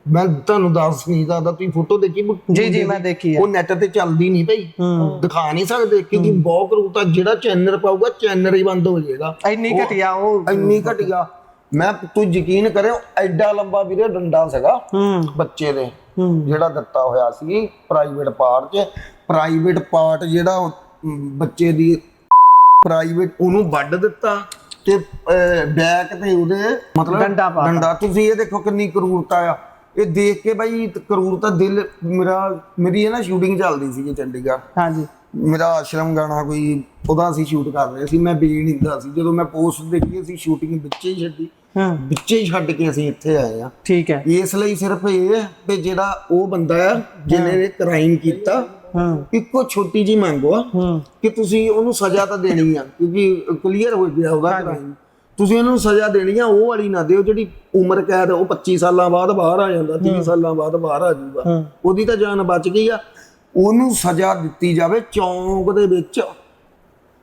ਮੈਂ ਤੁਹਾਨੂੰ ਦੱਸ ਨਹੀਂ ਸਕਦਾ, ਤੁਸੀਂ ਫੋਟੋ ਦੇਖੀ? ਜੀ ਮੈਂ ਦੇਖੀ ਹੈ। ਉਹ ਨੈਟ ਤੇ ਚੱਲਦੀ ਨਹੀਂ ਭਾਈ, ਦਿਖਾ ਨਹੀਂ ਸਕਦੇ ਕਿਉਂਕਿ ਬਹੁਤ ਕਰੂਤਾ। ਜਿਹੜਾ ਚੈਨਲ ਪਾਊਗਾ ਚੈਨਲ ਹੀ ਬੰਦ ਹੋ ਜਾਏਗਾ। ਇੰਨੀ ਘਟਿਆ ਉਹ, ਇੰਨੀ ਘਟਿਆ। ਮੈਂ ਤੂੰ ਯਕੀਨ ਕਰਿਓ ਐਡਾ ਲੰਬਾ ਵੀਰੇ ਡੰਡਾ ਸੀਗਾ ਬੱਚੇ ਦੇ, ਜਿਹੜਾ ਦਿੱਤਾ ਹੋਇਆ ਸੀ ਪ੍ਰਾਈਵੇਟ ਪਾਰਟ 'ਚ। ਪ੍ਰਾਈਵੇਟ ਪਾਰਟ ਜਿਹੜਾ ਬੱਚੇ ਦੀ ਪ੍ਰਾਈਵੇਟ, ਉਹਨੂੰ ਵੱਢ ਦਿੱਤਾ ਤੇ ਬੈਕ ਤੇ ਉਹਦੇ ਮਤਲਬ ਡੰਡਾ। ਤੁਸੀਂ ਇਹ ਦੇਖੋ ਕਿੰਨੀ ਕਰੂਰਤਾ ਆ। ਇਹ ਦੇਖ ਕੇ ਬਾਈ ਕਰੂਰਤਾ ਦਿਲ ਮੇਰੀ ਇਹ ਨਾ ਸ਼ੂਟਿੰਗ ਚੱਲਦੀ ਸੀ ਚੰਡੀਗੜ੍ਹ। ਹਾਂਜੀ। ਮੇਰਾ ਆਸ਼ਰਮ ਗਾਣਾ ਕੋਈ ਉਹਦਾ ਅਸੀਂ ਸ਼ੂਟ ਕਰ ਰਹੇ ਸੀ, ਮੈਂ ਬੇਨਿੰਦਾ ਸੀ। ਜਦੋਂ ਮੈਂ ਪੋਸਟ ਦੇਖੀ ਅਸੀਂ ਸ਼ੂਟਿੰਗ ਵਿੱਚੇ ਹੀ ਛੱਡੀ, ਵਿੱਚੇ ਹੀ ਛੱਡ ਕੇ ਅਸੀਂ ਇੱਥੇ ਆਏ ਆ। ਠੀਕ ਹੈ। ਇਸ ਲਈ ਸਿਰਫ ਇਹ ਵੀ ਜਿਹੜਾ ਉਹ ਬੰਦਾ ਆ ਜਿਹਨੇ ਕ੍ਰਾਈਮ ਕੀਤਾ, ਇੱਕੋ ਛੋਟੀ ਜੀ ਮੰਗ ਆ ਕਿ ਤੁਸੀਂ ਉਹਨੂੰ ਸਜ਼ਾ ਤਾਂ ਦੇਣੀ ਆ, ਕਿਉਂਕਿ ਕਲੀਅਰ ਹੋ ਗਿਆ ਉਹਦਾ ਕ੍ਰਾਈਮ। ਤੁਸੀਂ ਉਹਨੂੰ ਸਜ਼ਾ ਦੇਣੀ ਆ, ਉਹ ਵਾਲੀ ਨਾ ਦਿਓ ਜਿਹੜੀ ਉਮਰ ਕੈਦ। ਉਹ 25 ਸਾਲਾਂ ਬਾਅਦ ਬਾਹਰ ਆ ਜਾਂਦਾ, 30 ਸਾਲਾਂ ਬਾਅਦ ਬਾਹਰ ਆ ਜਾਊਗਾ। ਉਹਦੀ ਤਾਂ ਜਾਨ ਬਚ ਗਈ ਆ। ਉਹਨੂੰ ਸਜ਼ਾ ਦਿੱਤੀ ਜਾਵੇ ਚੌਂਕ ਦੇ ਵਿੱਚ